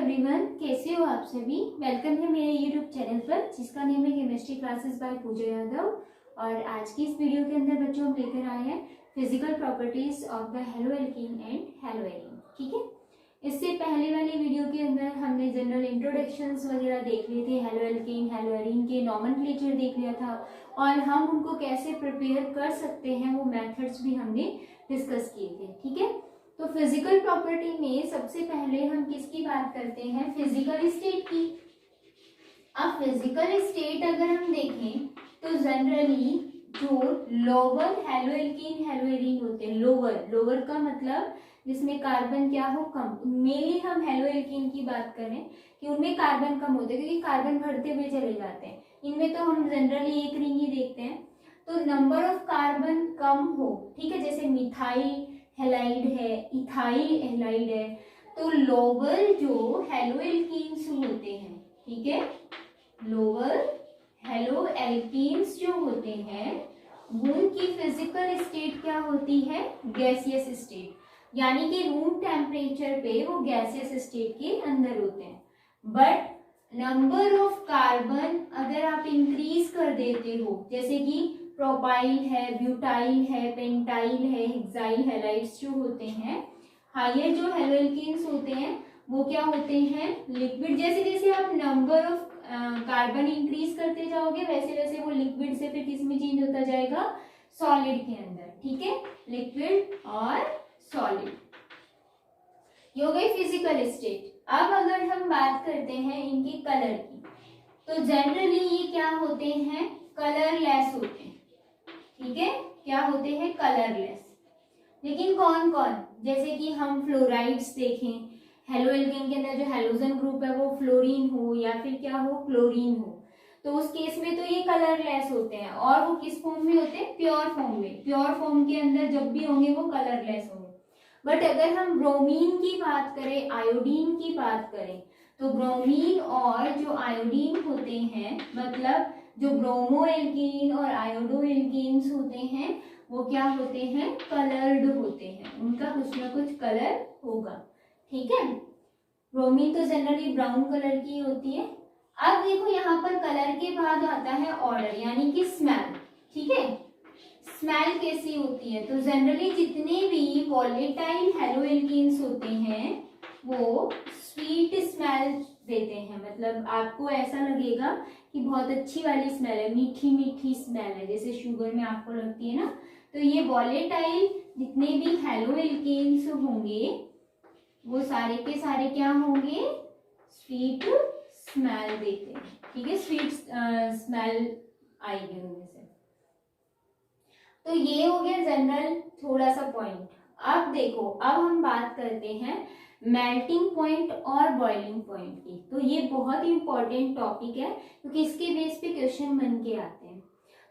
Everyone, कैसे हो आप सभी। वेलकम है मेरे यूट्यूब चैनल पर जिसका नेम है केमिस्ट्री क्लासेस बाय पूजा यादव। और आज की इस वीडियो के अंदर बच्चों हम लेकर आए हैं physical properties of the hello alkene and hello arene. ठीक है, इससे पहले वाली वीडियो के अंदर हमने जनरल इंट्रोडक्शंस वगैरह देख लिए थे, हेलो एल्कीन हेलो एरीन के नॉमेनक्लेचर देख लिया था और हम उनको कैसे प्रिपेयर कर सकते हैं वो मेथड्स भी हमने डिस्कस किए थे। ठीक है, तो फिजिकल प्रॉपर्टी में सबसे पहले हम किसकी बात करते हैं, फिजिकल स्टेट की। अब फिजिकल स्टेट अगर हम देखें तो जनरली जो lower hello alkene hello arene होते हैं, लोअर का मतलब जिसमें कार्बन क्या हो कम, मेनली हम हेलो एल्कीन की बात करें कि उनमें कार्बन कम होते हैं क्योंकि कार्बन बढ़ते हुए चले जाते हैं। इनमें तो हम जनरली एक रिंग ही देखते हैं, तो नंबर ऑफ कार्बन कम हो। ठीक है, जैसे मिथाइल हेलाइड है, इथाइल हेलाइड है, तो लोअर जो हेलो एल्कीन्स होते हैं, ठीक है, लोअर हेलो एल्कीन्स जो होते हैं उनकी फिजिकल स्टेट क्या होती है, गैसियस स्टेट, यानी कि रूम टेम्परेचर पे वो गैसियस स्टेट के अंदर होते हैं। बट नंबर ऑफ कार्बन अगर आप इंक्रीज कर देते हो, जैसे कि प्रोपाइल है, ब्यूटाइल है, पेंटाइल है, हेक्साइल हैलाइड्स जो होते हैं, हायर जो हेलो एल्कीन्स होते हैं वो क्या होते हैं, लिक्विड। जैसे जैसे आप नंबर ऑफ कार्बन इंक्रीज करते जाओगे वैसे वैसे वो लिक्विड से फिर किस में चेंज होता जाएगा, सॉलिड के अंदर। ठीक है, लिक्विड और सॉलिड, ये हो गई फिजिकल स्टेट। अब अगर हम बात करते हैं इनकी कलर की, तो जनरली ये क्या होते हैं, कलरलेस होते हैं। ठीक है, क्या होते हैं, कलरलेस। लेकिन कौन कौन, जैसे कि हम फ्लोराइड्स देखें, हेलो एल्कीन के अंदर जो हेलोजन ग्रुप है वो फ्लोरीन हो या फिर क्या हो, क्लोरीन हो, तो उस केस में तो ये कलरलेस होते हैं। और वो किस फॉर्म में होते हैं, प्योर फॉर्म में। प्योर फॉर्म के अंदर जब भी होंगे वो कलरलेस होंगे। बट अगर हम ब्रोमीन की बात करें, आयोडीन की बात करें, तो ब्रोमीन और जो आयोडीन होते हैं, मतलब जो ब्रोमो एल्कीन और आयोडो एल्कीन्स होते हैं वो क्या होते हैं, कलर्ड होते हैं, उनका कुछ ना कुछ कलर होगा। ठीक है, ब्रोमीन तो जनरली ब्राउन कलर की होती है। अब देखो यहाँ पर कलर के बाद आता है ऑर्डर, यानी कि स्मेल। ठीक है, स्मेल कैसी होती है, तो जनरली जितने भी वॉलेटाइल हेलो एल्कीन्स होते हैं वो स्वीट स्मेल देते हैं, मतलब आपको ऐसा लगेगा कि बहुत अच्छी वाली स्मेल है, मीठी मीठी स्मेल है, जैसे शुगर में आपको लगती है ना। तो ये वॉलेटाइल जितने भी हेलो एल्कीन्स होंगे वो सारे के सारे क्या होंगे, स्वीट स्मेल देते हैं। ठीक है, स्वीट स्मेल आएगी उनमें से। तो ये हो गया जनरल थोड़ा सा पॉइंट। अब देखो, अब हम बात करते हैं मेल्टिंग पॉइंट और बॉइलिंग पॉइंट की। तो ये बहुत ही इंपॉर्टेंट टॉपिक है क्योंकि इसके बेस पे क्वेश्चन बन के आते हैं।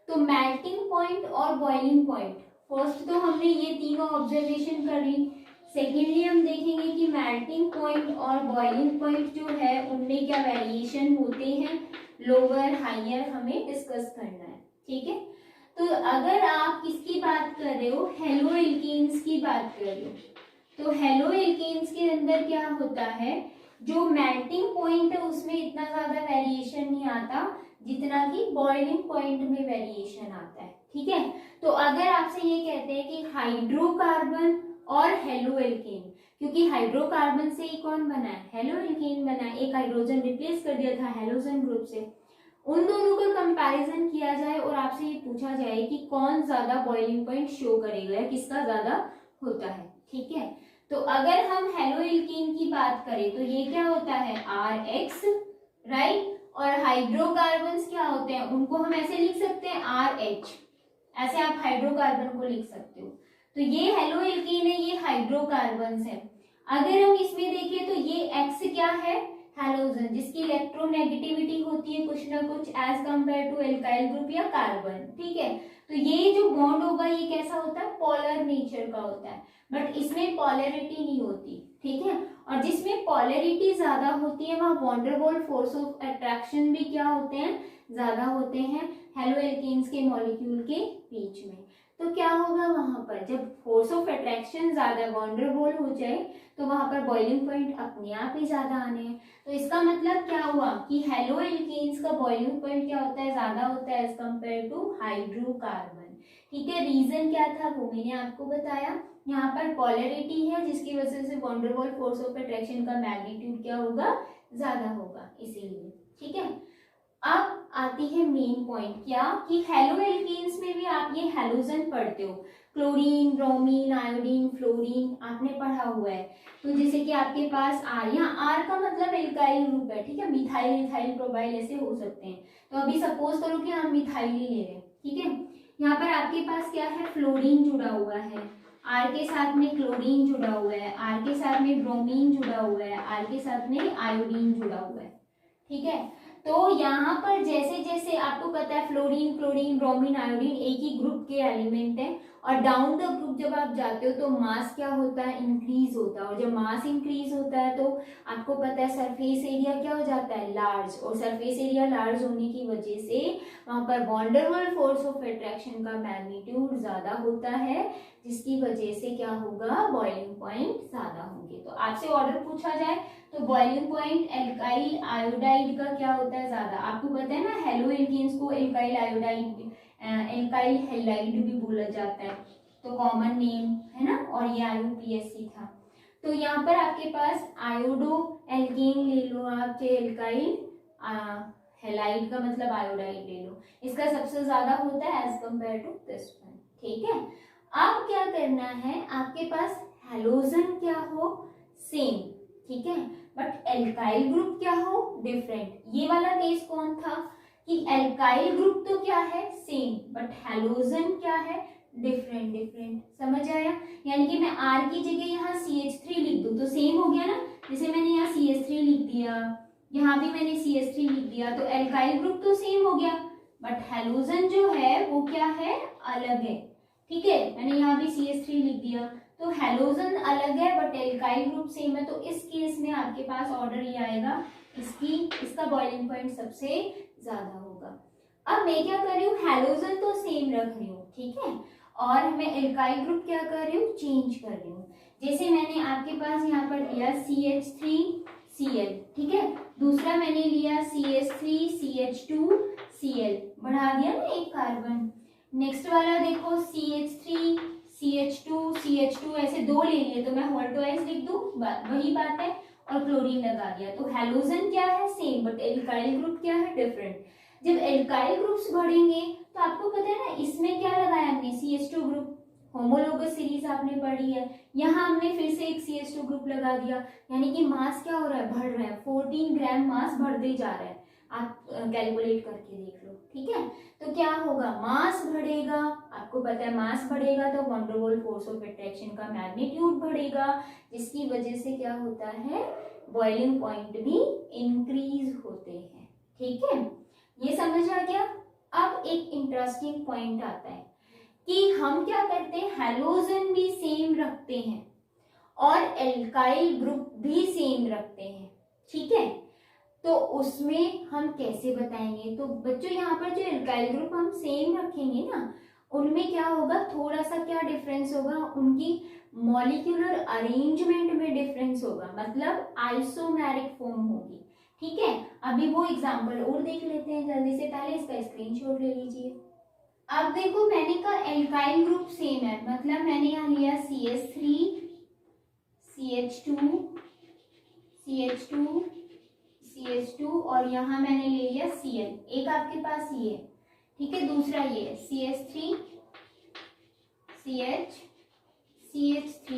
तो मेल्टिंग पॉइंट और बॉइलिंग पॉइंट, फर्स्ट तो हमने ये तीनों ऑब्जर्वेशन कर ली। सेकेंडली हम देखेंगे कि मेल्टिंग पॉइंट और बॉइलिंग पॉइंट जो है उनमें क्या वेरिएशन होते हैं, लोअर हायर हमें डिस्कस करना है। ठीक है, तो अगर आप किसकी बात कर रहे हो, हेलो एल्कीन्स की बात कर रहे हो, तो हेलो एल्कीन्स के अंदर क्या होता है, जो मेल्टिंग पॉइंट है उसमें इतना ज्यादा वेरिएशन नहीं आता जितना कि बॉइलिंग पॉइंट में वेरिएशन आता है। ठीक है, तो अगर आपसे ये कहते हैं कि हाइड्रोकार्बन और हेलो एल्कीन, क्योंकि हाइड्रोकार्बन से ही कौन बना है, हेलो एल्कीन बना है, एक हाइड्रोजन रिप्लेस कर दिया था हेलोजन ग्रुप से, उन दोनों का कंपैरिजन किया जाए और आपसे ये पूछा जाए कि कौन ज्यादा बॉइलिंग पॉइंट शो करेगा या किसका ज्यादा होता है। ठीक है, तो अगर हम हेलो एल्कीन की बात करें तो ये क्या होता है, RH, राइट, और हाइड्रोकार्बन्स क्या होते हैं, उनको हम ऐसे लिख सकते हैं RH, ऐसे आप हाइड्रोकार्बन को लिख सकते हो। तो ये हेलो एल्कीन है, ये हाइड्रोकार्बन्स है। अगर हम इसमें देखें तो ये X क्या है, हैलोजन, जिसकी इलेक्ट्रोनेगेटिविटी होती है कुछ ना कुछ as compare to alkyl group या कार्बन। ठीक है, तो ये जो बॉन्ड होगा ये कैसा होता है, पोलर नेचर का होता है, बट इसमें पोलैरिटी नहीं होती। ठीक है, और जिसमें पोलैरिटी ज्यादा होती है वहां वॉन्डरवॉल फोर्स ऑफ अट्रैक्शन भी क्या होते हैं, ज्यादा होते हैं हेलो एल्कीन्स के मॉलिक्यूल के बीच में। तो क्या होगा वहां पर, जब फोर्स ऑफ अट्रैक्शन ज्यादा वॉन्डरबॉल हो जाए तो वहां पर बॉइलिंग पॉइंट अपने आप ही ज्यादा आने हैं। तो इसका मतलब क्या हुआ कि हेलो एल्केन्स का बॉइलिंग पॉइंट क्या होता है, ज्यादा होता है एज कम्पेयर टू हाइड्रोकार्बन। ठीक है, रीजन क्या था वो मैंने आपको बताया। यहाँ पर पोलैरिटी है जिसकी वजह से वॉन्डरबॉल फोर्स ऑफ अट्रैक्शन का मैग्नीट्यूड क्या होगा, ज्यादा होगा, इसीलिए। ठीक है, अब आती है मेन पॉइंट, क्या कि हेलो एल्केन्स में भी आप ये हेलोजन पढ़ते हो, क्लोरीन, ब्रोमीन, आयोडीन, फ्लोरीन आपने पढ़ा हुआ है। तो जैसे कि आपके पास आर, यहाँ आर का मतलब एल्काइल ग्रुप है। ठीक है, मिथाइल, इथाइल, प्रोपाइल ऐसे हो सकते हैं। तो अभी सपोज करो कि हम मिथाइल ही ले रहे हैं। ठीक है, यहाँ पर आपके पास क्या है, फ्लोरीन जुड़ा हुआ है, आर के साथ में क्लोरीन जुड़ा हुआ है, आर के साथ में ब्रोमीन जुड़ा हुआ है, आर के साथ में आयोडीन जुड़ा हुआ है। ठीक है, तो यहाँ पर जैसे जैसे आपको पता है फ्लोरीन, क्लोरीन, ब्रोमीन, आयोडीन एक ही ग्रुप के एलिमेंट है, और डाउन द ग्रुप जब आप जाते हो तो मास क्या होता है, इंक्रीज होता है। और जब मास इंक्रीज होता है तो आपको पता है सरफेस एरिया क्या हो जाता है, लार्ज। और सरफेस एरिया लार्ज होने की वजह से वहां पर वॉन्डरबॉल फोर्स ऑफ अट्रैक्शन का मैग्नीट्यूड ज्यादा होता है, जिसकी वजह से क्या होगा, बॉइलिंग पॉइंट ज्यादा होंगे। तो आपसे ऑर्डर पूछा जाए तो बॉइलिंग पॉइंट एल्काइल आयोडाइड का क्या होता है, ज्यादा। आपको पता है ना, हेलो एल्केन्स को एल्काइल आयोडाइड, एल्काइल हैलाइड भी बोला जाता है, तो कॉमन नेम है ना, और ये IUPAC था। तो यहाँ पर आपके पास आयोडो एल्केन ले लो आप, चाहे एल्काइल हैलाइड का मतलब आयोडाइड ले लो, इसका सबसे ज्यादा होता है as compare to this one. ठीक है, अब क्या करना है, आपके पास हेलोजन क्या हो, सेम। ठीक है, बट एल्काइल ग्रुप क्या हो, डिफरेंट। ये वाला केस कौन था कि एल्काइल ग्रुप तो क्या है, सेम, बट हेलोजन क्या है, डिफरेंट। डिफरेंट समझ आया, यानी कि मैं R की जगह यहाँ CH3 लिख दूं तो सेम हो गया ना। जैसे मैंने यहाँ CH3 लिख दिया, यहाँ भी मैंने CH3 लिख दिया, तो एल्काइल ग्रुप तो सेम हो गया, बट हेलोजन जो है वो क्या है, अलग है। ठीक है, मैंने यहाँ भी CH3 लिख दिया, तो हेलोजन अलग है बट एल्काइल ग्रुप सेम है। तो इस केस में आपके पास ऑर्डर ये आएगा, इसका बॉइलिंग पॉइंट सबसे ज्यादा होगा। अब मैं क्या कर रही हूँ, हेलोजन तो सेम रख रही हूँ, ठीक है, और मैं एल्काइल ग्रुप क्या कर रही हूँ, चेंज कर रही हूँ। जैसे मैंने आपके पास यहाँ पर लिया CH3Cl, ठीक है, दूसरा मैंने लिया CH3CH2Cl, बढ़ा दिया ना एक कार्बन। नेक्स्ट वाला देखो CH3CH2CH2, ऐसे दो ले लिए तो मैं होल्टवाइज लिख दूं, वही बात है, और क्लोरीन लगा दिया। तो हेलोजन क्या है, सेम, बट एल्काइल ग्रुप क्या है, डिफरेंट। जब एल्काइल ग्रुप्स बढ़ेंगे तो आपको पता है ना, इसमें क्या लगाया हमने, CH2 ग्रुप, होमोलोगस सीरीज आपने पढ़ी है, यहाँ हमने फिर से एक CH2 ग्रुप लगा दिया, यानी कि मास क्या हो रहा है, बढ़ रहा है, 14 ग्राम मास बढ़ते जा रहा है। आप कैलकुलेट करके देख लो। ठीक है, तो क्या होगा, मास बढ़ेगा, आपको पता है मास बढ़ेगा तो van der Waal force of attraction का मैग्नीट्यूड बढ़ेगा, जिसकी वजह से क्या होता है, बॉइलिंग पॉइंट भी इंक्रीज होते हैं। ठीक है, ये समझ आ गया। अब एक इंटरेस्टिंग पॉइंट आता है कि हम क्या करते हैं, हेलोजन भी सेम रखते हैं और एल्काइल ग्रुप भी सेम रखते हैं। ठीक है, तो उसमें हम कैसे बताएंगे, तो बच्चों यहाँ पर जो एल्काइल ग्रुप हम सेम रखेंगे ना, उनमें क्या होगा, थोड़ा सा क्या डिफरेंस होगा, उनकी मॉलिक्यूलर अरेंजमेंट में डिफरेंस होगा, मतलब आइसोमेरिक फॉर्म होगी। ठीक है, अभी वो एग्जांपल और देख लेते हैं जल्दी से, पहले इसका स्क्रीनशॉट ले लीजिए। अब देखो मैंने कहा एल्काइल ग्रुप सेम है, मतलब मैंने यहाँ लिया CH3 CH2 CH2 CH2 और यहाँ मैंने ले लिया Cl, एक आपके पास ये है, ठीक है, दूसरा ये है CH3 CH CH3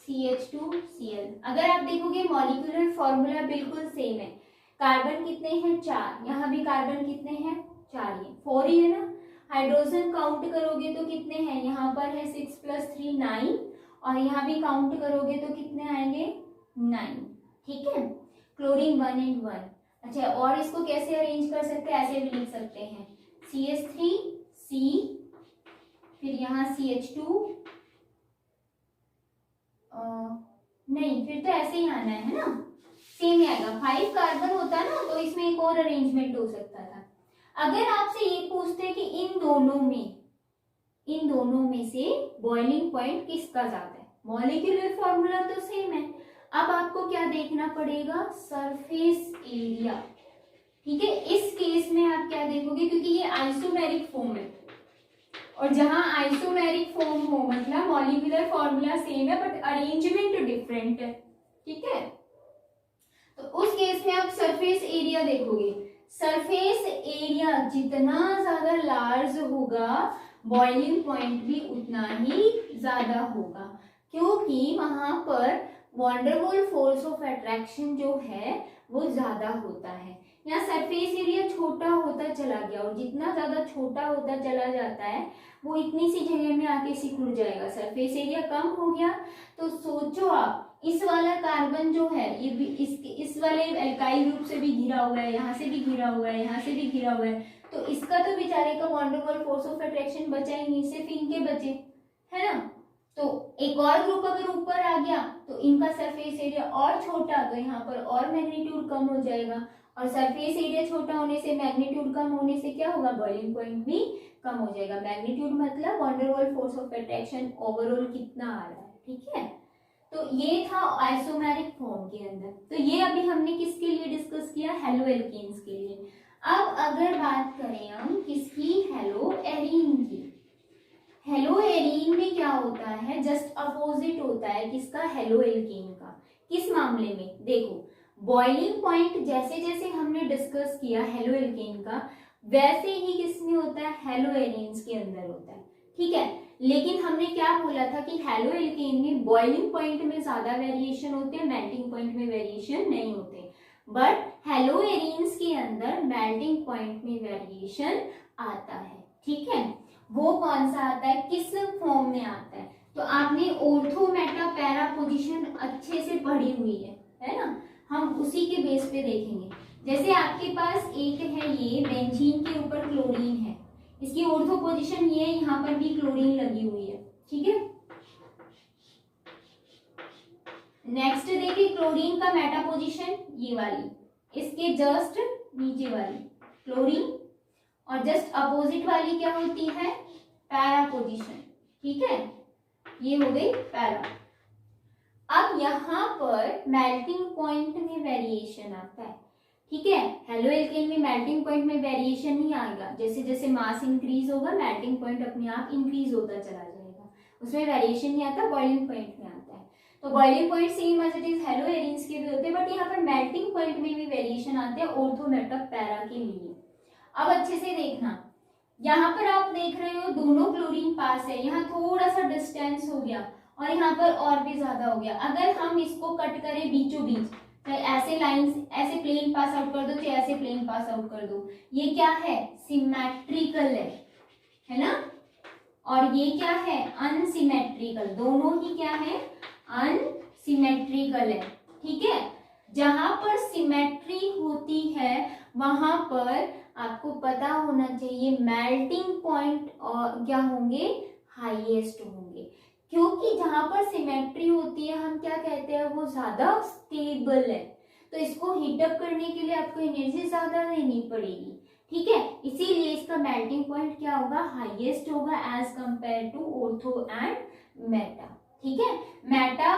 CH2 Cl। अगर आप देखोगे मॉलिक्यूलर फॉर्मूला बिल्कुल सेम है, कार्बन कितने हैं, 4, यहाँ भी कार्बन कितने हैं, 4, ये 4 ही है ना। हाइड्रोजन काउंट करोगे तो कितने हैं, यहाँ पर है 6 + 3 9, और यहाँ भी काउंट करोगे तो कितने आएंगे, 9। ठीक है, क्लोरीन 1 and 1। अच्छा, और इसको कैसे अरेंज कर सकते हैं, ऐसे भी लिख सकते हैं CH3C, फिर यहाँ CH2, नहीं फिर तो ऐसे ही आना है ना, सेम ही आएगा। 5 कार्बन होता ना तो इसमें एक और अरेंजमेंट हो सकता था। अगर आपसे ये पूछते कि इन दोनों में इन दोनों में से बॉइलिंग पॉइंट किसका ज्यादा है? मॉलिक्यूलर फॉर्मूला तो सेम है। अब आपको क्या देखना पड़ेगा? Surface area. ठीक है, इस केस में आप क्या देखोगे, क्योंकि ये आइसोमेरिक फॉर्म है, और जहां आइसोमेरिक फॉर्म हो मतलब मॉलिक्यूलर फॉर्मूला सेम है बट अरेंजमेंट डिफरेंट है। ठीक है, तो उस केस में आप सरफेस एरिया देखोगे। सरफेस एरिया जितना ज्यादा लार्ज होगा बॉइलिंग पॉइंट भी उतना ही ज्यादा होगा, क्योंकि वहां पर वंडरवॉल फोर्स ऑफ अट्रैक्शन जो है वो ज्यादा होता है। यहाँ सरफेस एरिया छोटा होता चला गया, और जितना ज्यादा छोटा होता चला जाता है वो इतनी सी जगह में आके सिकुड़ जाएगा। सरफेस एरिया कम हो गया तो सोचो आप, इस वाला कार्बन जो है ये भी इस वाले एल्काइल ग्रुप से भी घिरा हुआ है, यहाँ से भी घिरा हुआ है, यहाँ से भी घिरा हुआ है, तो इसका तो बेचारे का वंडरवॉल फोर्स ऑफ अट्रैक्शन बचा ही नहीं, सिर्फ इनके बचे, है ना। तो एक और ग्रुप अगर ऊपर आ गया तो इनका सरफेस एरिया और छोटा, तो यहाँ पर और मैग्नीट्यूड कम हो जाएगा, और सरफेस एरिया छोटा होने से मैग्नीट्यूड कम होने से क्या होगा? बॉइलिंग पॉइंट भी कम हो जाएगा। मैग्नीट्यूड मतलब van der Waals force of attraction overall कितना आ रहा है। ठीक है, तो ये था आइसोमेरिक फॉर्म के अंदर। तो ये अभी हमने किसके लिए डिस्कस किया? हेलो एल्केन्स के लिए। अब अगर बात करें हम किसकी? हेलो एरीन की। हेलो एरीन में क्या होता है? जस्ट अपोजिट होता है किसका? हेलो एल्केन का। किस मामले में? देखो, बॉइलिंग पॉइंट जैसे जैसे हमने डिस्कस किया हेलो एल्केन का, वैसे ही किसमें होता है? हेलो एरीन्स के अंदर होता है। ठीक है, लेकिन हमने क्या बोला था कि हेलो एल्केन में बॉइलिंग पॉइंट में ज्यादा वेरिएशन होते हैं, मेल्टिंग पॉइंट में वेरिएशन नहीं होते, बट हेलो एरीन्स के अंदर मेल्टिंग पॉइंट में वेरिएशन आता है। ठीक है, वो कौन सा आता है? किस फॉर्म में आता है? तो आपने ऑर्थो मेटा पैरा पोजीशन अच्छे से पढ़ी हुई है ना, हम उसी के बेस पे देखेंगे। जैसे आपके पास एक है ये बेंजीन के ऊपर क्लोरीन है, इसकी ऑर्थो पोजीशन ये, यहाँ पर भी क्लोरीन लगी हुई है। ठीक है, नेक्स्ट देखिए क्लोरीन का मेटा पोजीशन ये वाली, इसके जस्ट नीचे वाली क्लोरीन, और जस्ट अपोजिट वाली क्या होती है? Para position. ठीक है, ये हो गई पैरा। अब यहाँ पर मेल्टिंग पॉइंट में वेरिएशन आता है। ठीक है, हेलो एल्केन में मेल्टिंग पॉइंट में वेरिएशन नहीं आएगा, जैसे जैसे मास इंक्रीज होगा मेल्टिंग पॉइंट अपने आप इंक्रीज होता चला जाएगा, उसमें वेरिएशन नहीं आता, बॉइलिंग पॉइंट में आता है। तो boiling point same as it is haloarenes के भी होते हैं, बट यहाँ पर मेल्टिंग पॉइंट में भी वेरिएशन आते हैं ऑर्थो मेटा पैरा के लिए। अब अच्छे से देखना, यहाँ पर आप देख रहे हो दोनों क्लोरीन पास है, यहाँ थोड़ा सा डिस्टेंस हो गया और यहाँ पर और भी ज्यादा हो गया। अगर हम इसको कट करें बीचों बीच, चाहे ऐसे लाइंस ऐसे प्लेन पास आउट कर दो, चाहे ऐसे प्लेन पास आउट कर दो, ये क्या है? सिमेट्रिकल है ना, और ये क्या है? अनसिमेट्रिकल। दोनों ही क्या है? अनसिमेट्रिकल है। ठीक है, जहां पर सिमेट्री होती है वहां पर आपको पता होना चाहिए मेल्टिंग पॉइंट और क्या होंगे? हाईएस्ट होंगे, क्योंकि जहां पर सिमेट्री होती है हम क्या कहते हैं? वो ज्यादा स्टेबल है, तो इसको हीटअप करने के लिए आपको एनर्जी ज्यादा देनी पड़ेगी। ठीक है, इसीलिए इसका मेल्टिंग पॉइंट क्या होगा? हाईएस्ट होगा as compare to ortho and meta. ठीक है, मेटा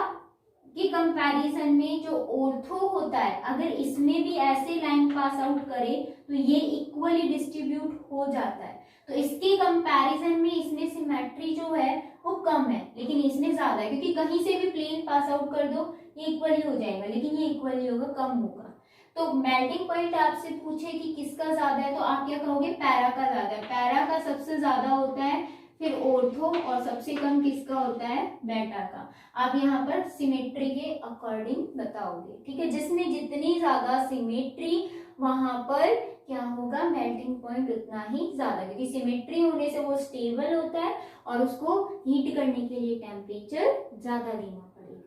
के कंपैरिजन में जो ऑर्थो होता है, अगर इसमें भी ऐसे लाइन पास आउट करे तो ये इक्वली डिस्ट्रीब्यूट हो जाता है, तो इसके कंपैरिजन में इसमें सिमेट्री जो है वो कम है, लेकिन इसमें ज्यादा है, क्योंकि कहीं से भी प्लेन पास आउट कर दो ये इक्वली हो जाएगा, लेकिन ये इक्वली होगा कम होगा। तो मेल्टिंग पॉइंट आपसे पूछे कि किसका ज्यादा है, तो आप क्या कहोगे? पैरा का ज्यादा है। पैरा का सबसे ज्यादा होता है, फिर ऑर्थो, और सबसे कम किसका होता है? मेटा का। आप यहाँ पर सिमेट्री के अकॉर्डिंग बताओगे। ठीक है, जिसमें जितनी ज्यादा सिमेट्री वहां पर क्या होगा? मेल्टिंग पॉइंट उतना ही ज्यादा, क्योंकि सिमेट्री होने से वो स्टेबल होता है और उसको हीट करने के लिए टेम्परेचर ज्यादा देना पड़ेगा।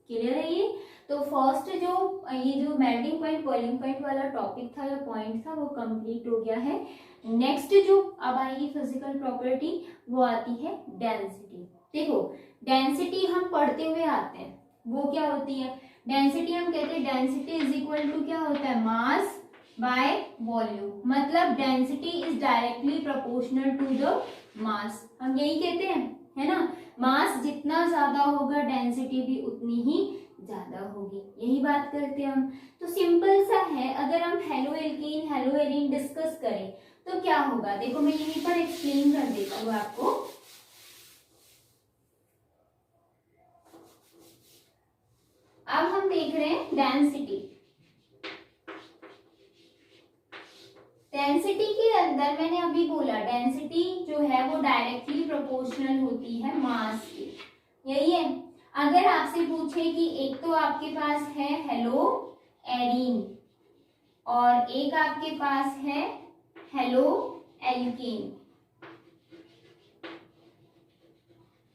क्लियर है ये? तो फर्स्ट ये जो मेल्टिंग पॉइंट बॉइलिंग पॉइंट वाला टॉपिक था या पॉइंट था वो कंप्लीट हो गया है। नेक्स्ट जो अब आएगी फिजिकल प्रॉपर्टी वो आती है डेंसिटी। देखो, डेंसिटी हम पढ़ते हुए आते हैं, वो क्या होती है? डेंसिटी हम कहते हैं डेंसिटी इज इक्वल टू क्या होता है? Mass by volume. मतलब density is directly proportional to the mass, हम यही कहते हैं, है ना। मास जितना ज्यादा होगा डेंसिटी भी उतनी ही ज्यादा होगी, यही बात करते हैं हम। तो सिंपल सा है, अगर हम hello alkene hello arene discuss करें तो क्या होगा, देखो मैं यहीं पर एक्सप्लेन कर देता हूँ आपको। अब हम देख रहे हैं डेंसिटी। डेंसिटी के अंदर मैंने अभी बोला डेंसिटी जो है वो डायरेक्टली प्रोपोर्शनल होती है मास के, यही है। अगर आपसे पूछे कि एक तो आपके पास है हेलो एरीन और एक आपके पास है हेलो एल्कीन,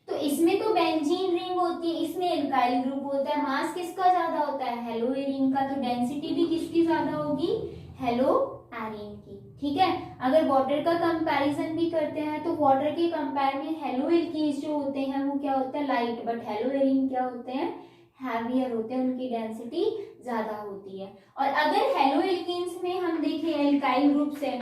तो इसमें तो बेंजीन रिंग होती है, इसमें एल्काइल ग्रुप होता है, मास किसका ज्यादा होता है, हेलो एरीन का, तो डेंसिटी भी किसकी ज्यादा होगी, हेलो एरीन की। ठीक है, अगर वाटर का कंपैरिजन भी करते हैं तो वाटर के कंपेयर में हेलो एल्कीन्स जो होते हैं वो क्या होता है, लाइट, बट हेलो एरीन क्या होते हैं, हैवियर होते हैं, उनकी डेंसिटी ज्यादा होती है। और अगर हेलो एल्कीन्स में हम देखें एल्काइल ग्रुप से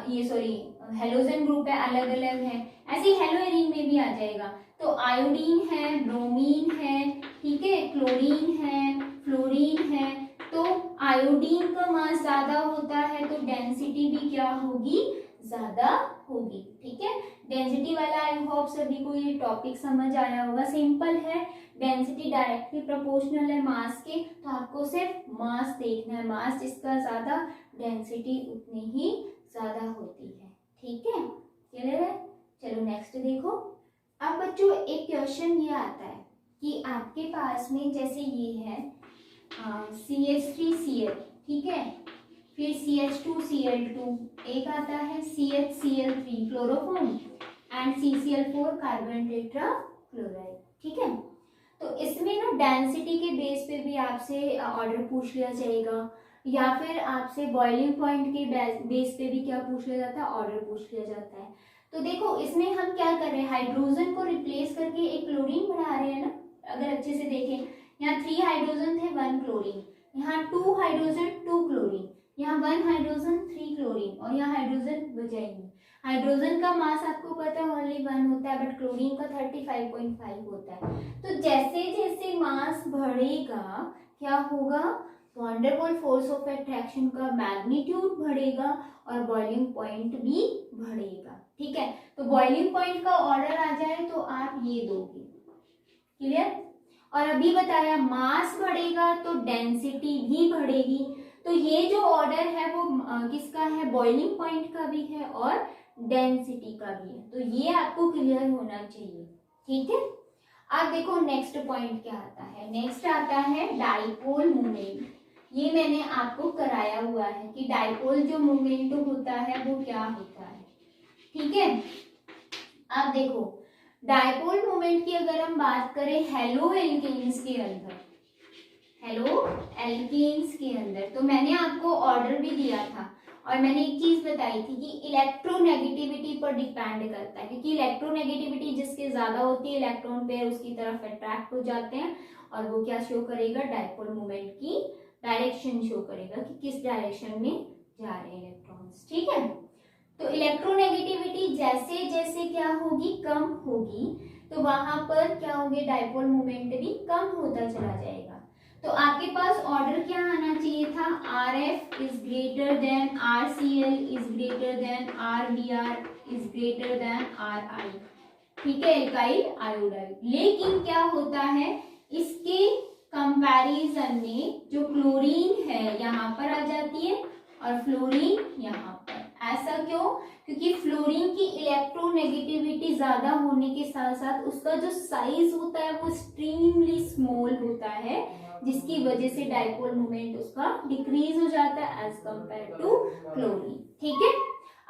ये सॉरी हेलोजन ग्रुप है, अलग अलग है, ऐसे ही हेलो एरीन में भी आ जाएगा। तो आयोडीन है, ब्रोमीन है, ठीक है, क्लोरीन है, फ्लोरीन है, तो आयोडीन का मास ज्यादा होता है तो डेंसिटी भी क्या होगी, ज्यादा होगी। ठीक है, डेंसिटी वाला आई होप सभी को ये टॉपिक समझ आया होगा, सिंपल है। डेंसिटी डायरेक्टली प्रोपोर्शनल है मास के, तो आपको सिर्फ मास देखना है, मास जिसका ज्यादा डेंसिटी उतनी ही ज्यादा होती है। ठीक है, क्लियर है। चलो नेक्स्ट देखो। अब बच्चों एक क्वेश्चन ये आता है कि आपके पास में जैसे ये है CH3Cl, ठीक है, फिर CH2Cl2, एक आता है CHCl3 chloroform and CCl4 carbon tetra chloride. ठीक है, तो इसमें ना डेंसिटी के बेस पे भी आपसे ऑर्डर पूछ लिया जाएगा, या फिर आपसे बॉइलिंग पॉइंट के बेस पे भी क्या पूछ लिया जाता है, ऑर्डर पूछ लिया जाता है। तो देखो इसमें हम क्या कर रहे हैं, हाइड्रोजन को रिप्लेस करके एक क्लोरीन बढ़ा रहे हैं ना। अगर अच्छे से देखें, यहाँ 3 हाइड्रोजन थे 1 क्लोरीन, यहाँ 2 हाइड्रोजन 2 क्लोरीन, यहाँ 1 हाइड्रोजन 3 क्लोरीन, और यहाँ हाइड्रोजन बजाएंगे। हाइड्रोजन का मास आपको पता है ओनली 1 होता है, बट क्लोरीन का 35.5 होता है। तो जैसे जैसे मास बढ़ेगा क्या होगा, वंडरवॉल फोर्स ऑफ अट्रैक्शन का मैग्नीट्यूड बढ़ेगा और बॉइलिंग पॉइंट भी बढ़ेगा। ठीक है, तो बॉइलिंग पॉइंट का ऑर्डर आ जाए तो आप ये दोगे, क्लियर। और अभी बताया मास बढ़ेगा तो डेंसिटी भी बढ़ेगी, तो ये जो ऑर्डर है वो किसका है, बॉइलिंग पॉइंट का भी है और डेंसिटी का भी है, तो ये आपको क्लियर होना चाहिए। ठीक है, अब देखो नेक्स्ट पॉइंट क्या आता है, नेक्स्ट आता है डाइपोल मोमेंट। ये मैंने आपको कराया हुआ है कि डाइपोल जो मोमेंट होता है वो क्या होता है। ठीक है, अब देखो डाइपोल मोमेंट की अगर हम बात करें हेलो एल्केन्स के अंदर, हेलो एल्केन्स के अंदर, तो मैंने आपको ऑर्डर भी दिया था और मैंने एक चीज बताई थी कि इलेक्ट्रोनेगेटिविटी पर डिपेंड करता है, क्योंकि इलेक्ट्रोनेगेटिविटी जिसके ज्यादा होती है इलेक्ट्रॉन पेयर उसकी तरफ अट्रैक्ट हो जाते हैं, और वो क्या शो करेगा, डाइपोल मोमेंट की डायरेक्शन शो करेगा कि किस डायरेक्शन में जा रहे हैं इलेक्ट्रॉन्स। ठीक है, तो इलेक्ट्रोनेगेटिविटी जैसे जैसे क्या होगी, कम होगी, तो वहां पर क्या होंगे, डाइपोल मोमेंट भी कम होता चला जाएगा। तो आपके पास ऑर्डर क्या आना चाहिए था, RF is greater than RCl is greater than RBr is greater than RI। ठीक है, एल्काइल आयोडाइड। लेकिन क्या होता है, इसके कंपैरिजन में जो क्लोरीन है यहाँ पर आ जाती है और फ्लोरीन यहाँ पर। ऐसा क्यों, क्योंकि फ्लोरीन की इलेक्ट्रोनेगेटिविटी ज्यादा होने के साथ साथ उसका जो साइज होता है वो एक्सट्रीमली स्मॉल होता है, जिसकी वजह से डाइपोल मोमेंट उसका डिक्रीज हो जाता है एज कंपेयर टू क्लोरीन। ठीक है,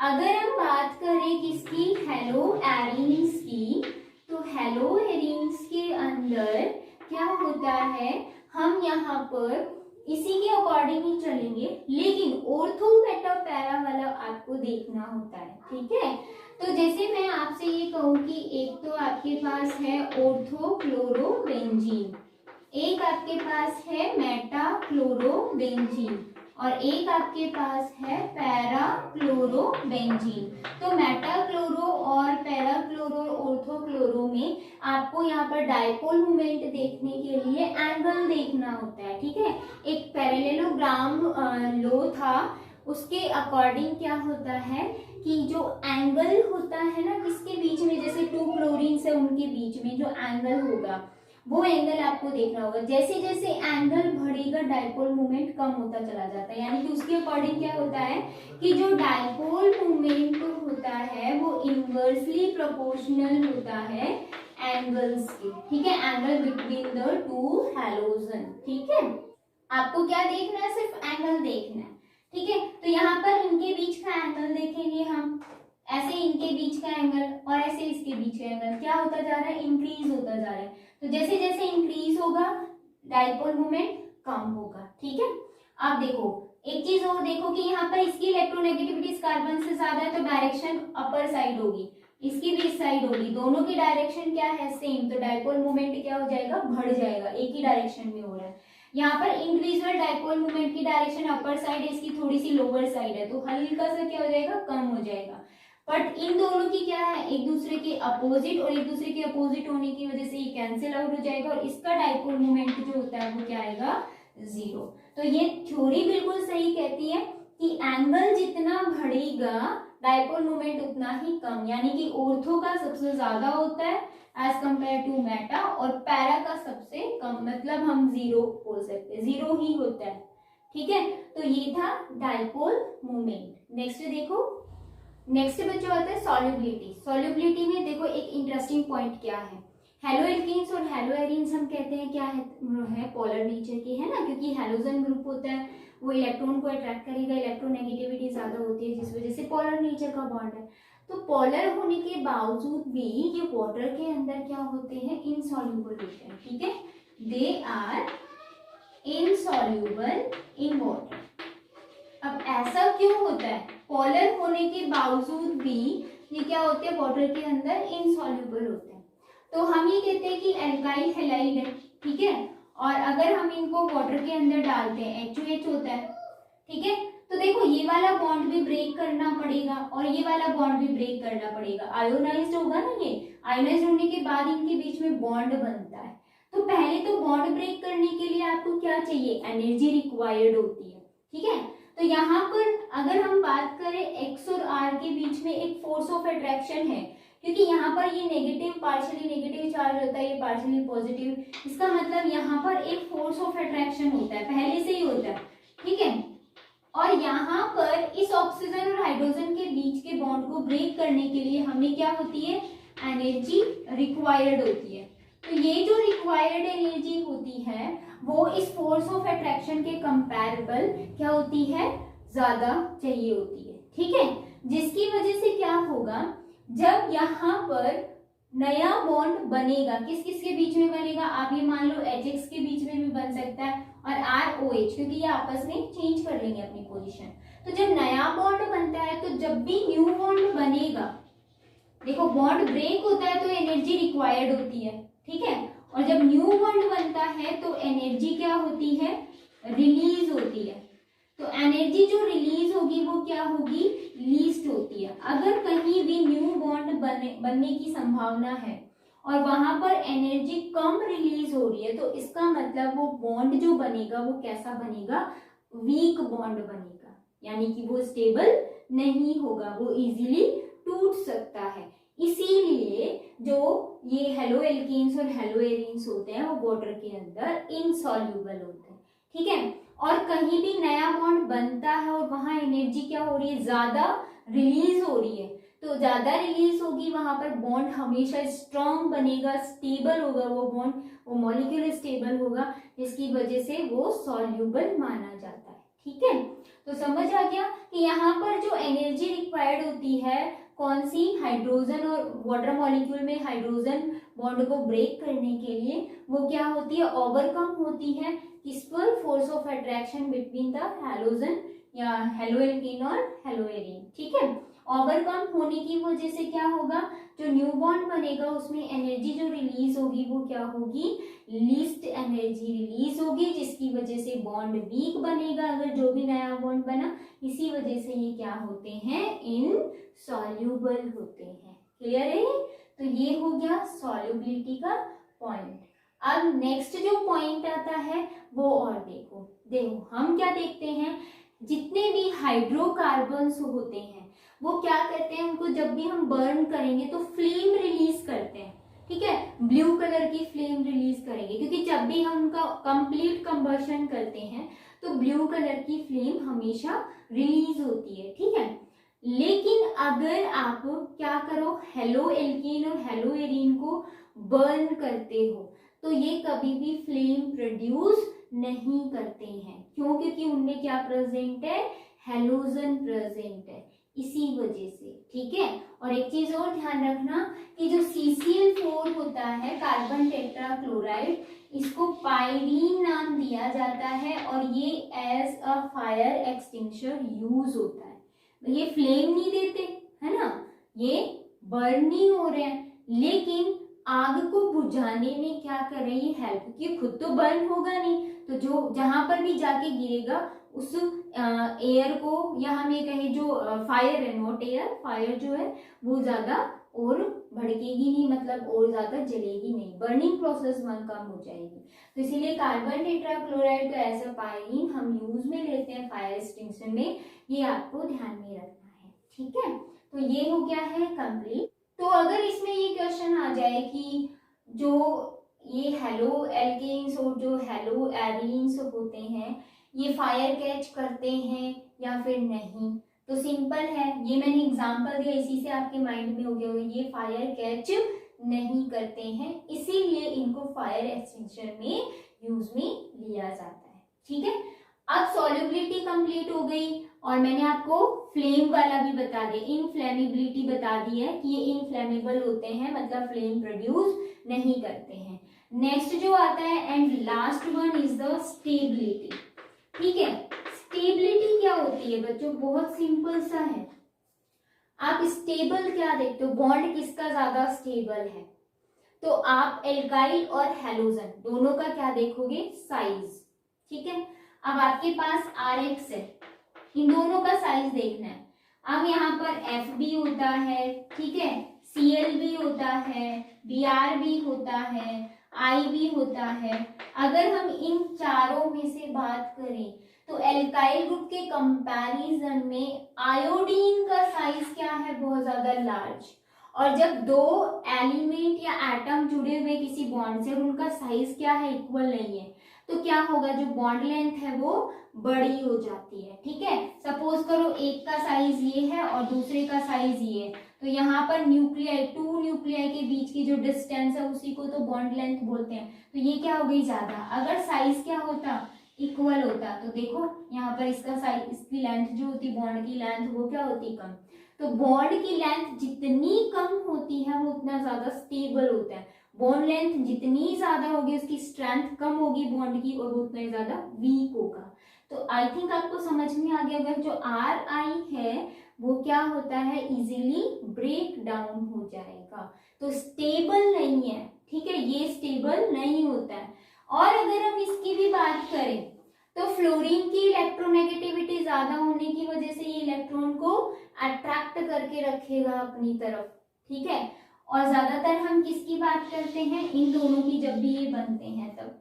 अगर हम बात करें किसकी, हेलो एरीन्स की, तो हेलो एरीन्स के अंदर क्या होता है, हम यहाँ पर इसी के अकॉर्डिंग ही चलेंगे, लेकिन ऑर्थो मेटा पैरा वाला आपको देखना होता है। ठीक है, तो जैसे मैं आपसे ये कहूँ कि एक तो आपके पास है ऑर्थो क्लोरोबेंजीन, एक आपके पास है मेटा क्लोरोबेंजीन, और एक आपके पास है पैराक्लोरोबेंजीन। तो मेटाक्लोरो और पैराक्लोरो ऑर्थोक्लोरो में आपको यहाँ पर डायपोल मोमेंट देखने के लिए एंगल देखना होता है, ठीक है। एक पैरेललोग्राम लो था, उसके अकॉर्डिंग क्या होता है कि जो एंगल होता है ना किसके बीच में, जैसे टू क्लोरीन से उनके बीच में जो एंगल होगा वो एंगल आपको देखना होगा। जैसे जैसे एंगल बढ़ेगा डायपोल मोमेंट कम होता चला जाता है, यानी कि उसके अकॉर्डिंग क्या होता है कि जो डायपोल मोमेंट होता है वो इनवर्सली प्रोपोर्शनल होता है एंगल्स के, ठीक है, angle between the two halogen, ठीक है। आपको क्या देखना है, सिर्फ एंगल देखना है, ठीक है। तो यहाँ पर इनके बीच का एंगल देखेंगे हम, ऐसे इनके बीच का एंगल और ऐसे इसके बीच का एंगल क्या होता जा रहा है, इंक्रीज होता जा रहा है। तो जैसे जैसे इंक्रीज होगा डायपोल मोमेंट कम होगा, ठीक है। अब देखो एक चीज और देखो कि यहाँ पर इसकी इलेक्ट्रोनेगेटिविटी इस कार्बन से ज्यादा है तो डायरेक्शन अपर साइड होगी, इसकी भी इस साइड होगी, दोनों की डायरेक्शन क्या है, सेम, तो डायपोल मोमेंट क्या हो जाएगा, बढ़ जाएगा, एक ही डायरेक्शन में हो रहा है। यहाँ पर इंडिविजुअल डायपोल मोमेंट की डायरेक्शन अपर साइड है, इसकी थोड़ी सी लोअर साइड है, तो हल्का सा क्या हो जाएगा, कम हो जाएगा। बट इन दोनों की क्या है, एक दूसरे के अपोजिट, और एक दूसरे के अपोजिट होने की वजह से ये कैंसिल आउट हो जाएगा और इसका डायपोल मोमेंट जो होता है वो क्या आएगा, 0। तो ये थ्योरी बिल्कुल सही कहती है कि एंगल जितना बढ़ेगा डायपोल मोमेंट उतना ही कम, यानी कि ऑर्थो का सबसे ज्यादा होता है एज कंपेयर टू मेटा, और पैरा का सबसे कम, मतलब हम 0 बोल सकते हैं, 0 ही होता है, ठीक है। तो ये था डायपोल मोमेंट। नेक्स्ट देखो, नेक्स्ट बच्चा होता है सॉल्युबिलिटी। सॉल्युबिलिटी में देखो एक इंटरेस्टिंग पॉइंट क्या है, हेलो एल्कीन्स और हेलो एरीन्स हम कहते हैं क्या है पोलर नेचर के, है ना, क्योंकि हेलोजन ग्रुप होता है वो इलेक्ट्रॉन को अट्रैक्ट करेगा, इलेक्ट्रोनेगेटिविटी ज्यादा होती है जिस वजह से पोलर नेचर का बॉन्ड है। तो पोलर होने के बावजूद भी ये वाटर के अंदर क्या होते हैं, इनसॉल्युबल होते हैं, ठीक है, they are insoluble in water. अब ऐसा क्यों होता है, पोलर होने के बावजूद भी ये क्या होते हैं, वाटर के अंदर इनसॉल्युबल होते हैं। तो हम ये कहते हैं कि एल्काइल हैलाइड है, ठीक है, और अगर हम इनको वाटर के अंदर डालते हैं HOH होता है, ठीक है। तो देखो ये वाला बॉन्ड भी ब्रेक करना पड़ेगा और ये वाला बॉन्ड भी ब्रेक करना पड़ेगा, आयोनाइज्ड होगा ना, ये आयोनाइज्ड होने के बाद इनके बीच में बॉन्ड बनता है। तो पहले तो बॉन्ड ब्रेक करने के लिए आपको क्या चाहिए, एनर्जी रिक्वायर्ड होती है, ठीक है। तो यहाँ पर अगर हम बात करें X और R के बीच में एक फोर्स ऑफ अट्रैक्शन है, क्योंकि यहाँ पर ये नेगेटिव, पार्शियली नेगेटिव चार्ज होता है, ये पार्शियली पॉजिटिव, इसका मतलब यहाँ पर एक फोर्स ऑफ अट्रैक्शन होता है, पहले से ही होता है, ठीक है। और यहाँ पर इस ऑक्सीजन और हाइड्रोजन के बीच के बॉन्ड को ब्रेक करने के लिए हमें क्या होती है, एनर्जी रिक्वायर्ड होती है। तो ये जो रिक्वायर्ड एनर्जी होती है वो इस फोर्स ऑफ अट्रैक्शन के कंपैरेबल क्या होती है, ज्यादा चाहिए होती है, ठीक है। जिसकी वजह से क्या होगा, जब यहाँ पर नया बॉन्ड बनेगा, किस किस के बीच में बनेगा, आप ये मान लो HX के बीच में भी बन सकता है और ROH, क्योंकि ये आपस में चेंज कर लेंगे अपनी पोजीशन। तो जब नया बॉन्ड बनता है तो जब भी न्यू बॉन्ड बनेगा, देखो बॉन्ड ब्रेक होता है तो एनर्जी रिक्वायर्ड होती है, ठीक है, और जब न्यू बॉन्ड बनता है तो एनर्जी क्या होती है, रिलीज होती है। तो एनर्जी जो रिलीज होगी वो क्या होगी, लीस्ट होती है। अगर कहीं भी न्यू बॉन्ड बनने की संभावना है और वहां पर एनर्जी कम रिलीज हो रही है तो इसका मतलब वो बॉन्ड जो बनेगा वो कैसा बनेगा, वीक बॉन्ड बनेगा, यानी कि वो स्टेबल नहीं होगा, वो इजीली टूट सकता है। इसीलिए जो ये हेलो एल्कीन्स और हेलो एरीन्स होते हैं वो वाटर के अंदर इनसॉल्युबल होते हैं, ठीक है। और कहीं भी नया बॉन्ड बनता है और वहां एनर्जी क्या हो रही है, ज्यादा रिलीज हो रही है, तो ज्यादा रिलीज होगी, वहां पर बॉन्ड हमेशा स्ट्रॉन्ग बनेगा, स्टेबल होगा वो बॉन्ड, वो मॉलिक्यूल स्टेबल होगा, जिसकी वजह से वो सॉल्युबल माना जाता है, ठीक है। तो समझ आ गया कि यहाँ पर जो एनर्जी रिक्वायर्ड होती है कौन सी, हाइड्रोजन और वाटर मॉलिक्यूल में हाइड्रोजन बॉन्ड को ब्रेक करने के लिए, वो क्या होती है, ओवरकम होती है किस पर, force of attraction between the halogen या हेलो एल्कीन और हेलो एरीन, ठीक है। ओवरकम होने की वजह से क्या होगा, जो न्यू बॉन्ड बनेगा उसमें एनर्जी जो रिलीज होगी वो क्या होगी, लीस्ट एनर्जी रिलीज होगी, जिसकी वजह से बॉन्ड वीक बनेगा अगर जो भी नया बॉन्ड बना। इसी वजह से ये क्या होते हैं, इनसॉल्यूबल होते हैं। क्लियर है? तो ये हो गया सॉल्युबिलिटी का पॉइंट। अब नेक्स्ट जो पॉइंट आता है वो और देखो हम क्या देखते हैं, जितने भी हाइड्रोकार्बन्स होते हैं वो क्या करते हैं, उनको जब भी हम बर्न करेंगे तो फ्लेम रिलीज करते हैं। ठीक है, ब्लू कलर की फ्लेम रिलीज करेंगे, क्योंकि जब भी हम उनका कंप्लीट कंबशन करते हैं तो ब्लू कलर की फ्लेम हमेशा रिलीज होती है। ठीक है, लेकिन अगर आप क्या करो, हेलो एल्कीन और हेलो एरीन को बर्न करते हो तो ये कभी भी फ्लेम प्रोड्यूस नहीं करते हैं। क्यों? क्योंकि उनमें क्या प्रेजेंट है, हेलोजन प्रेजेंट है, इसी वजह से। ठीक है, और एक चीज और ध्यान रखना कि जो CCl4 होता है, कार्बन टेट्रा क्लोराइड, इसको पाइरीन नाम दिया जाता है और ये as a fire extinguisher use होता है। ये फ्लेम नहीं देते है ना, ये बर्न नहीं हो रहे हैं, लेकिन आग को बुझाने में क्या कर रही है, हेल्प, क्योंकि खुद तो बर्न होगा नहीं, तो जो जहां पर भी जाके गिरेगा उस एयर को, या हम ये कहें जो फायर है, नॉट एयर, फायर जो है वो ज्यादा और भड़केगी नहीं, मतलब और ज्यादा जलेगी नहीं, बर्निंग प्रोसेस कम हो जाएगी। तो इसीलिए कार्बन टेट्राक्लोराइड को एज अ पायरीन हम यूज में लेते हैं फायर एक्सटिंग्विशर में, ये आपको ध्यान में रखना है। ठीक है, तो ये हो गया है कंप्लीट। तो अगर इसमें ये क्वेश्चन आ जाए कि जो ये हेलो एल्केन्स और जो हेलो एरीन्स होते हैं ये फायर कैच करते हैं या फिर नहीं, तो सिंपल है, ये मैंने एग्जांपल दिया, इसी से आपके माइंड में हो गया होगा ये फायर कैच नहीं करते हैं, इसीलिए इनको फायर एक्सटिंग्विशर में यूज में लिया जाता है। ठीक है, अब सॉल्युबिलिटी कंप्लीट हो गई और मैंने आपको फ्लेम वाला भी बता दिया, इनफ्लेमेबिलिटी बता दी है कि ये इनफ्लेमेबल होते हैं, मतलब फ्लेम प्रोड्यूस नहीं करते हैं। नेक्स्ट जो आता है and last one is the stability. ठीक है, स्टेबिलिटी क्या होती है बच्चों, बहुत सिंपल सा है। आप स्टेबल क्या देखते हो, बॉन्ड किसका ज्यादा स्टेबल है, तो आप एल्काइल और हेलोजन दोनों का क्या देखोगे, साइज। ठीक है, अब आपके पास RX है, इन दोनों का साइज देखना है। अब यहाँ पर FB होता है, ठीक है, Cl भी होता है, Br भी होता है, I भी होता है। अगर हम इन चारों में से बात करें तो एल्काइल ग्रुप के कंपैरिजन में आयोडीन का साइज क्या है, बहुत ज्यादा लार्ज। और जब दो एलिमेंट या एटम जुड़े हुए किसी बॉन्ड से और उनका साइज क्या है, इक्वल नहीं है, तो क्या होगा, जो बॉन्ड लेंथ है वो बड़ी हो जाती है। ठीक है, सपोज करो एक का साइज ये है और दूसरे का साइज ये है, तो यहाँ पर न्यूक्लियाई, टू न्यूक्लियाई के बीच की जो डिस्टेंस है उसी को तो बॉन्ड लेंथ बोलते हैं, तो ये क्या हो गई ज्यादा। अगर साइज क्या होता, इक्वल होता, तो देखो यहाँ पर इसका साइज, इसकी लेंथ जो होती, बॉन्ड की लेंथ वो क्या होती, कम। तो बॉन्ड की लेंथ जितनी कम होती है वो उतना ज्यादा स्टेबल होता है, बॉन्ड लेंथ जितनी ज्यादा होगी उसकी स्ट्रेंथ कम होगी बॉन्ड की और वो उतना ही ज्यादा वीक होगा। तो आई थिंक आपको समझ में आ गया होगा, जो RI है वो क्या होता है, इजीली ब्रेक डाउन हो जाएगा, तो स्टेबल नहीं है। ठीक है, ये स्टेबल नहीं होता है। और अगर हम इसकी भी बात करें तो फ्लोरीन की इलेक्ट्रोनेगेटिविटी ज्यादा होने की वजह से ये इलेक्ट्रॉन को अट्रैक्ट करके रखेगा अपनी तरफ। ठीक है, और ज्यादातर हम किसकी बात करते हैं, इन दोनों की, जब भी ये बनते हैं तब।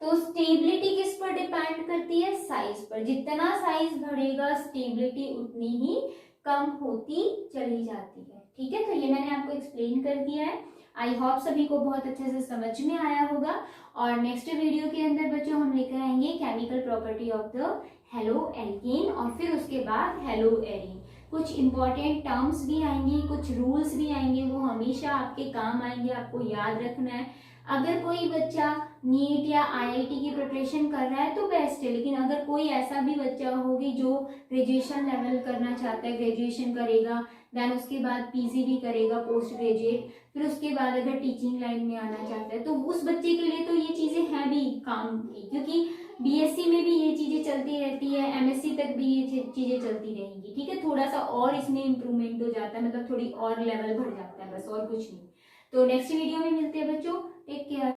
तो स्टेबिलिटी किस पर डिपेंड करती है, साइज पर। जितना साइज बढ़ेगा स्टेबिलिटी उतनी ही कम होती चली जाती है। ठीक है, तो ये मैंने आपको एक्सप्लेन कर दिया है। आई होप सभी को बहुत अच्छे से समझ में आया होगा। और नेक्स्ट वीडियो के अंदर बच्चों हम लेकर आएंगे chemical property of the halo alkane और फिर उसके बाद हेलो एरीन। कुछ इंपॉर्टेंट टर्म्स भी आएंगी, कुछ रूल्स भी आएंगे, वो हमेशा आपके काम आएंगे, आपको याद रखना है। अगर कोई बच्चा नीट या IIT की प्रिपरेशन कर रहा है तो बेस्ट है, लेकिन अगर कोई ऐसा भी बच्चा होगी जो ग्रेजुएशन लेवल करना चाहता है, ग्रेजुएशन करेगा, देन उसके बाद PG भी करेगा, पोस्ट ग्रेजुएट, फिर उसके बाद अगर टीचिंग लाइन में आना चाहता है, तो उस बच्चे के लिए तो ये चीज़ें हैं भी काम की, क्योंकि BSc में भी ये चीज़ें चलती रहती है, MSc तक भी ये चीज़ें चलती रहेंगी, ठीक है। थोड़ा सा और इसमें इम्प्रूवमेंट हो जाता है, मतलब थोड़ी और लेवल बढ़ जाता है, बस और कुछ नहीं। तो नेक्स्ट वीडियो में मिलते हैं बच्चों, टेक केयर।